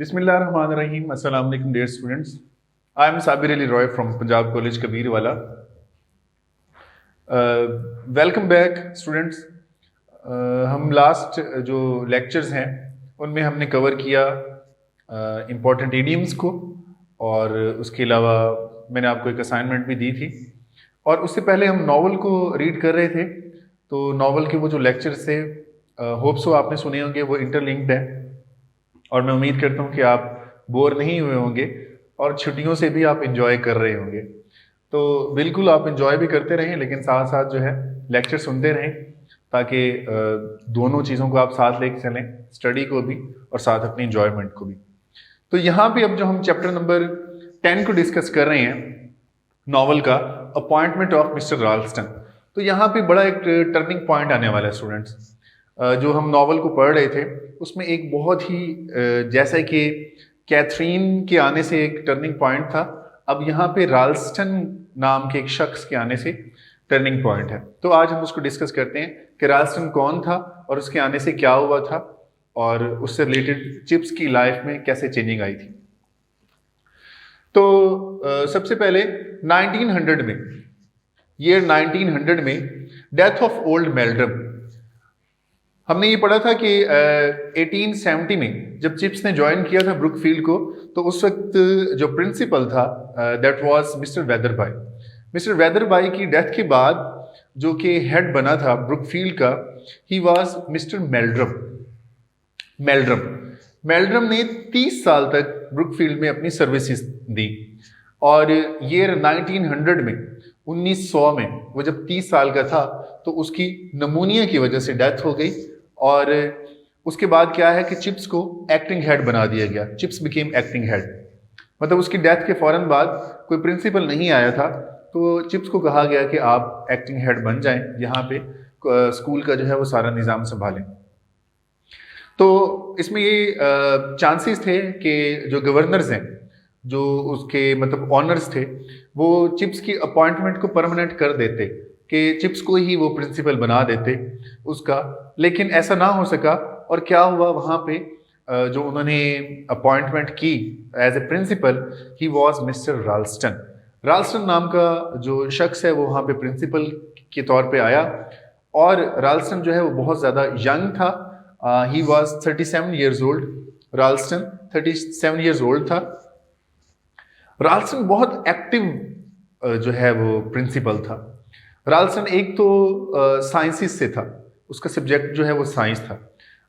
Bismillahirrahmanirrahim. Assalamu alaikum, dear students. I am Sabir Ali Roy from Punjab College Kabirwala. Welcome back, students. हम last जो lectures हैं उनमें हमने cover किया important idioms को, और उसके अलावा मैंने आपको एक असाइनमेंट भी दी थी। और उससे पहले हम नॉवल को रीड कर रहे थे, तो नॉवल के वो जो लेक्चर्स थे होप्स हो आपने सुने होंगे, वो इंटरलिंक्ड है और मैं उम्मीद करता हूँ कि आप बोर नहीं हुए होंगे और छुट्टियों से भी आप इंजॉय कर रहे होंगे। तो बिल्कुल आप इंजॉय भी करते रहें, लेकिन साथ साथ जो है लेक्चर सुनते रहें, ताकि दोनों चीज़ों को आप साथ लेके चलें, स्टडी को भी और साथ अपनी इंजॉयमेंट को भी। तो यहाँ पे अब जो हम चैप्टर नंबर 10 को डिस्कस कर रहे हैं नॉवल का, अपॉइंटमेंट ऑफ मिस्टर राल्स्टन। तो यहाँ पे बड़ा एक टर्निंग पॉइंट आने वाला है स्टूडेंट्स। जो हम नॉवल को पढ़ रहे थे उसमें एक बहुत ही जैसे कि कैथरीन के आने से एक टर्निंग पॉइंट था, अब यहाँ पे राल्स्टन नाम के एक शख्स के आने से टर्निंग पॉइंट है। तो आज हम उसको डिस्कस करते हैं कि राल्स्टन कौन था और उसके आने से क्या हुआ था और उससे रिलेटेड चिप्स की लाइफ में कैसे चेंजिंग आई थी। तो सबसे पहले 1900 में, ईयर 1900 में डेथ ऑफ ओल्ड मेल्ड्रम। हमने ये पढ़ा था कि 1870 में जब चिप्स ने ज्वाइन किया था ब्रुकफील्ड को, तो उस वक्त जो प्रिंसिपल था that was mister Weatherby. Mister Weatherby की डेथ के बाद जो कि हेड बना था ब्रुकफील्ड का, ही वाज मिस्टर मेल्ड्रम। मेल्ड्रम ने 30 साल तक ब्रुकफील्ड में अपनी सर्विसेज दी, और ईयर 1900 में 1900 में वो जब 30 साल का था तो उसकी नमूनिया की वजह से डेथ हो गई। और उसके बाद क्या है कि चिप्स को एक्टिंग हेड बना दिया गया, चिप्स बिकेम एक्टिंग हेड। मतलब उसकी डेथ के फौरन बाद कोई प्रिंसिपल नहीं आया था, तो चिप्स को कहा गया कि आप एक्टिंग हेड बन जाएं, यहाँ पे स्कूल का जो है वो सारा निज़ाम संभालें। तो इसमें ये चांसेस थे कि जो गवर्नर्स हैं, जो उसके मतलब ऑनर्स थे, वो चिप्स की अपॉइंटमेंट को परमानेंट कर देते, कि चिप्स को ही वो प्रिंसिपल बना देते उसका, लेकिन ऐसा ना हो सका। और क्या हुआ वहाँ पे जो उन्होंने अपॉइंटमेंट की as a principal, he was mister Ralston. Ralston नाम का जो शख्स है वो वहाँ पे प्रिंसिपल के तौर पे आया, और राल्स्टन जो है वो बहुत ज़्यादा यंग था। He was 37 years old. Ralston 37 years old था। राल्स्टन बहुत एक्टिव जो है वो प्रिंसिपल था। राल्स्टन एक तो साइंसिस से था, उसका सब्जेक्ट जो है वो साइंस था।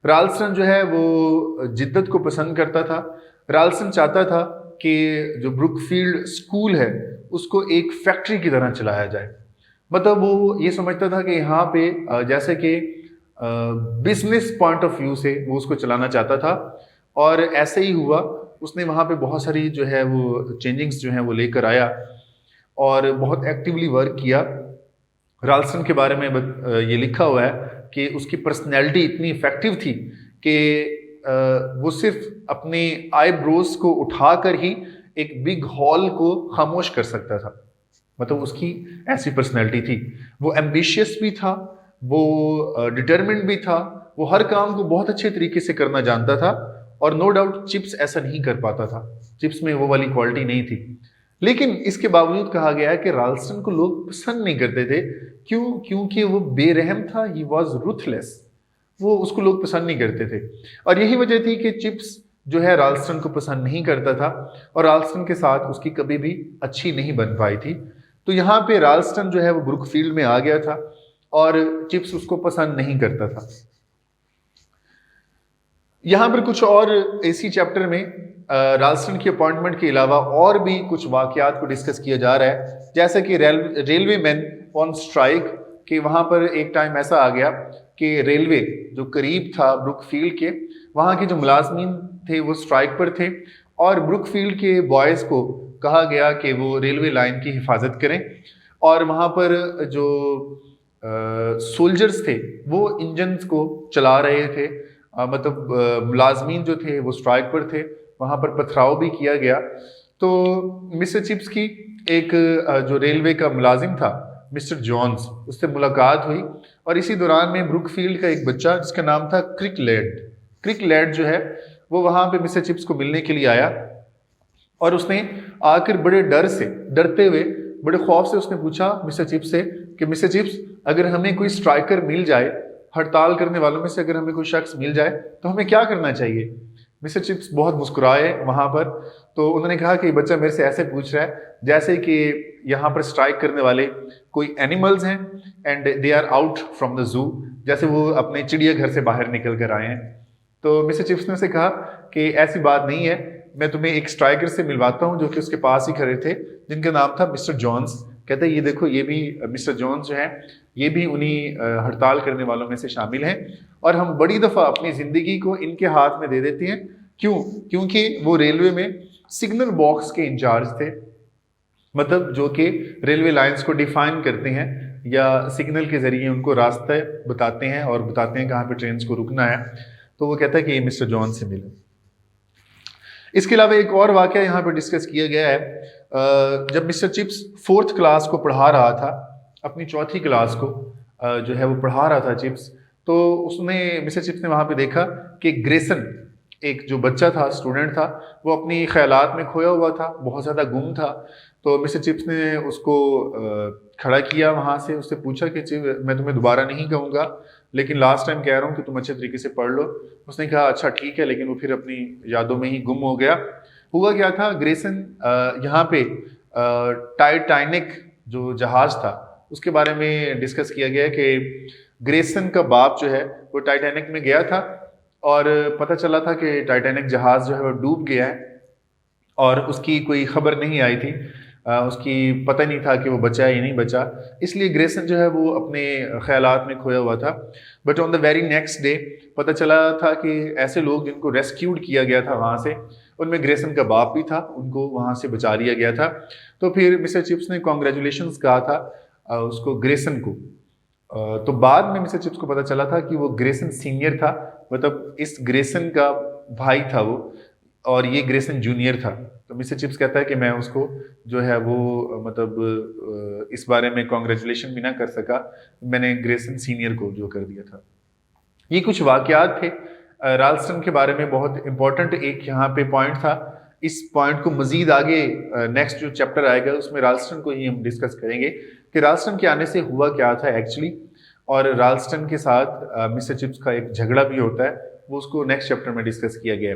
राल्स्टन जो है वो जिद्दत को पसंद करता था। राल्स्टन चाहता था कि जो ब्रुकफील्ड स्कूल है उसको एक फैक्ट्री की तरह चलाया जाए। मतलब वो ये समझता था कि यहाँ पे जैसे कि बिजनेस पॉइंट ऑफ व्यू से वो उसको चलाना चाहता था, और ऐसे ही हुआ। उसने वहाँ पे बहुत सारी जो है वो चेंजिंग्स जो हैं वो लेकर आया और बहुत एक्टिवली वर्क किया। राल्स्टन के बारे में ये लिखा हुआ है कि उसकी पर्सनैलिटी इतनी इफेक्टिव थी कि वो सिर्फ अपने आईब्रोज को उठाकर ही एक बिग हॉल को खामोश कर सकता था। मतलब उसकी ऐसी पर्सनैलिटी थी। वो एम्बिशियस भी था, वो डिटर्मिन्ड भी था, वो हर काम को बहुत अच्छे तरीके से करना जानता था, और नो डाउट चिप्स ऐसा नहीं कर पाता था। चिप्स में वो वाली क्वालिटी नहीं थी। लेकिन इसके बावजूद कहा गया है कि राल्स्टन को लोग पसंद नहीं करते थे। क्यों? क्योंकि वो बेरहम था, ही वॉज रूथलेस। वो उसको लोग पसंद नहीं करते थे, और यही वजह थी कि चिप्स जो है राल्स्टन को पसंद नहीं करता था, और राल्स्टन के साथ उसकी कभी भी अच्छी नहीं बन पाई थी। तो यहाँ पे राल्स्टन जो है वो ब्रुकफील्ड में आ गया था, और चिप्स उसको पसंद नहीं करता था। यहाँ पर कुछ और इसी चैप्टर में राल्स्टन की अपॉइंटमेंट के अलावा और भी कुछ वाकयात को डिस्कस किया जा रहा है, जैसे कि रेलवे मैन ऑन स्ट्राइक, कि वहाँ पर एक टाइम ऐसा आ गया कि रेलवे जो करीब था ब्रुकफील्ड के, वहाँ के जो मुलाजमीन थे वो स्ट्राइक पर थे, और ब्रुकफील्ड के बॉयज़ को कहा गया कि वो रेलवे लाइन की हिफाजत करें। और वहाँ पर जो सोल्जर्स थे वो इंजन्स को चला रहे थे। मतलब मुलाजमीन जो थे वो स्ट्राइक पर थे, वहाँ पर पथराव भी किया गया। तो मिस्टर चिप्स की एक जो रेलवे का मुलाजिम था मिस्टर जॉन्स, उससे मुलाकात हुई, और इसी दौरान में ब्रुकफील्ड का एक बच्चा जिसका नाम था क्रिक लैड जो है वो वहाँ पे मिस्टर चिप्स को मिलने के लिए आया और उसने आकर बड़े डरते हुए, बड़े खौफ से उसने पूछा मिस्टर चिप्स से कि मिस्टर चिप्स, अगर हमें कोई स्ट्राइकर मिल जाए, हड़ताल करने वालों में से अगर हमें कोई शख्स मिल जाए तो हमें क्या करना चाहिए? मिस्टर चिप्स बहुत मुस्कुराए वहाँ पर। तो उन्होंने कहा कि बच्चा मेरे से ऐसे पूछ रहा है जैसे कि यहाँ पर स्ट्राइक करने वाले कोई एनिमल्स हैं and they are out from the zoo, जैसे वो अपने चिड़ियाघर से बाहर निकल कर आए हैं। तो मिस्टर चिप्स ने उसे कहा कि ऐसी बात नहीं है, मैं तुम्हें एक स्ट्राइकर से मिलवाता हूँ जो कि उसके पास ही खड़े थे, जिनका नाम था मिस्टर जॉन्स। कहते हैं ये देखो, ये भी मिस्टर जॉन्स जो है ये भी उन्हीं हड़ताल करने वालों में से शामिल हैं और हम बड़ी दफ़ा अपनी ज़िंदगी को इनके हाथ में दे देते हैं। क्यों? क्योंकि वो रेलवे में सिग्नल बॉक्स के इंचार्ज थे, मतलब जो कि रेलवे लाइंस को डिफाइन करते हैं या सिग्नल के ज़रिए उनको रास्ते बताते हैं और बताते हैं कहाँ पे ट्रेन को रुकना है। तो वो कहता है कि ये मिस्टर जॉन से मिले। इसके अलावा एक और वाक़या यहाँ पर डिस्कस किया गया है। जब मिस्टर चिप्स 4th क्लास को पढ़ा रहा था, अपनी 4थी क्लास को जो है वो पढ़ा रहा था चिप्स, तो उसने मिस्टर चिप्स ने वहाँ पे देखा कि ग्रेसन, एक जो बच्चा था, स्टूडेंट था, वो अपनी ख्यालात में खोया हुआ था, बहुत ज़्यादा गुम था। तो मिस्टर चिप्स ने उसको खड़ा किया वहाँ से, उससे पूछा कि चिप्स, मैं तुम्हें दोबारा नहीं कहूँगा, लेकिन लास्ट टाइम कह रहा हूँ कि तुम अच्छे तरीके से पढ़ लो। उसने कहा अच्छा ठीक है, लेकिन वो फिर अपनी यादों में ही गुम हो गया। हुआ क्या था, ग्रेसन यहाँ पे टाइटैनिक जो जहाज़ था उसके बारे में डिस्कस किया गया कि ग्रेसन का बाप जो है वो टाइटैनिक में गया था और पता चला था कि टाइटैनिक जहाज़ जो है वो डूब गया है और उसकी कोई खबर नहीं आई थी, उसकी पता नहीं था कि वो बचा या नहीं बचा, इसलिए ग्रेसन जो है वो अपने ख्यालात में खोया हुआ था। But on the very next day पता चला था कि ऐसे लोग जिनको रेस्क्यूड किया गया था वहाँ से, उनमें ग्रेसन का बाप भी था, उनको वहाँ से बचा लिया गया था। तो फिर मिस्टर चिप्स ने कॉन्ग्रेचुलेशंस कहा था उसको, ग्रेसन को। तो बाद में मिस्टर चिप्स को पता चला था कि वो ग्रेसन सीनियर था, मतलब इस ग्रेसन का भाई था वो, और ये ग्रेसन जूनियर था। तो मिस्टर चिप्स कहता है कि मैं उसको जो है वो मतलब इस बारे में कॉन्ग्रेचुलेशन भी ना कर सका, मैंने ग्रेसन सीनियर को जो कर दिया था। ये कुछ वाकयात थे राल्स्टन के बारे में। बहुत इंपॉर्टेंट एक यहाँ पे पॉइंट था। इस पॉइंट को मजीद आगे नेक्स्ट जो चैप्टर आएगा उसमें राल्स्टन को ही हम डिस्कस करेंगे कि राल्स्टन के आने से हुआ क्या था एक्चुअली, और राल्स्टन के साथ मिस्टर चिप्स का एक झगड़ा भी होता है, वो उसको नेक्स्ट चैप्टर में डिस्कस किया गया है।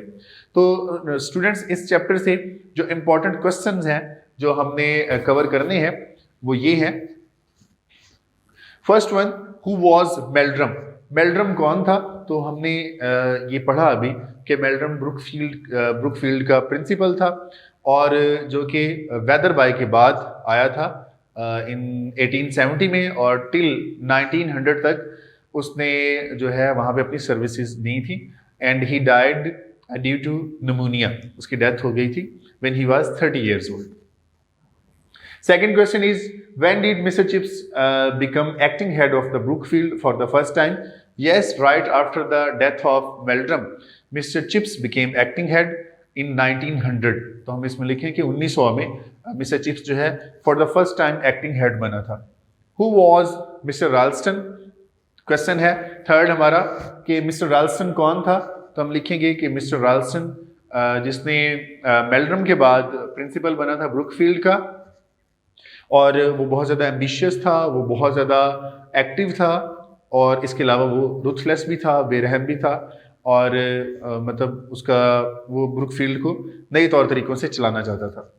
तो स्टूडेंट्स, इस चैप्टर से जो इम्पोर्टेंट क्वेश्चंस हैं जो हमने कवर करने हैं वो ये हैं। First one, who was Meldrum? Meldrum कौन था? तो हमने ये पढ़ा अभी कि मेल्ड्रम ब्रुकफील्ड का प्रिंसिपल था और जो कि वेदरबाई के बाद आया था इन 1870 में, और टिल 1900 तक उसने जो है वहाँ पे अपनी सर्विसेज दी थी। And he died due to pneumonia, उसकी डेथ हो गई थी when he was 30 years old. Second question is, when did Mr. Chips become acting head of the Brookfield for the first time? Yes, right after the death of Meldrum, Mr. Chips became acting head in 1900. तो हम इसमें लिखें कि 1900 में mister chips जो है for the first time acting head बना था। Who was Mr. Ralston? Question है थर्ड हमारा कि मिस्टर राल्स्टन कौन था? तो हम लिखेंगे कि मिस्टर राल्स्टन जिसने मेल्ड्रम के बाद प्रिंसिपल बना था ब्रुकफील्ड का, और वो बहुत ज़्यादा एम्बिशियस था, वो बहुत ज़्यादा एक्टिव था, और इसके अलावा वो रुथलेस भी था, बेरहम भी था, और मतलब उसका वो ब्रुकफील्ड को नए तौर तरीकों से चलाना चाहता था।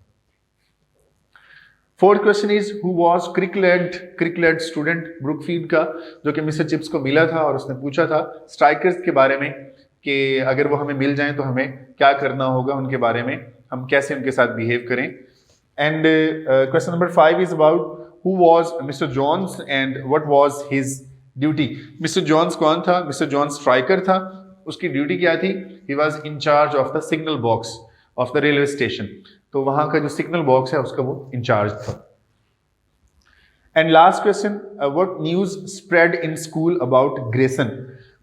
Fourth question is, who was Cricklade student Brookfield का, जो कि मिस्टर चिप्स को मिला था और उसने पूछा था स्ट्राइकर्स के बारे में कि अगर वो हमें मिल जाएं तो हमें क्या करना होगा, उनके बारे में हम कैसे उनके साथ बिहेव करें। And question number 5 is about who was mister Johns and what was his duty. Mister Johns कौन था? मिस्टर जॉन्स स्ट्राइकर था, उसकी ड्यूटी क्या थी? He was in charge of the signal box of the railway station. तो वहां का जो सिग्नल बॉक्स है उसका वो इंचार्ज था। And last question, what news spread in school about Grayson?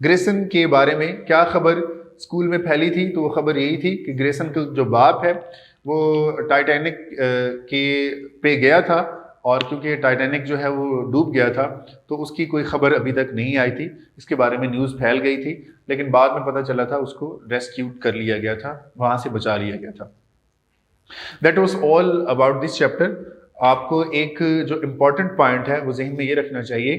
Grayson के बारे में क्या खबर स्कूल में फैली थी? तो वो खबर यही थी कि ग्रेसन का जो बाप है वो टाइटैनिक के पे गया था और क्योंकि टाइटैनिक जो है वो डूब गया था तो उसकी कोई खबर अभी तक नहीं आई थी, इसके बारे में न्यूज़ फैल गई थी, लेकिन बाद में पता चला था उसको रेस्क्यू कर लिया गया था, वहाँ से बचा लिया गया था। That was all about this chapter. आपको एक जो इम्पॉर्टेंट पॉइंट है वो जहन में ये रखना चाहिए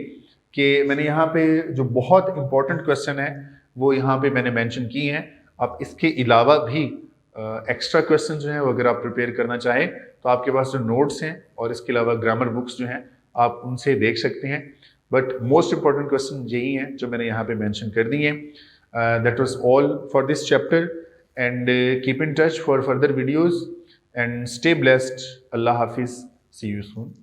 कि मैंने यहाँ पे जो बहुत इम्पॉर्टेंट क्वेश्चन है वो यहाँ पे मैंने मेंशन किए हैं। आप इसके अलावा भी एक्स्ट्रा क्वेश्चन जो हैं वो अगर आप प्रिपेयर करना चाहें तो आपके पास जो नोट्स हैं और इसके अलावा ग्रामर बुक्स जो हैं आप उनसे देख सकते हैं, बट मोस्ट इंपॉर्टेंट क्वेश्चन यही हैं जो मैंने यहाँ पे मेंशन कर दिए हैं। That was all for this chapter and keep in touch for further videos and stay blessed. अल्लाह हाफिज़, सी यू सून।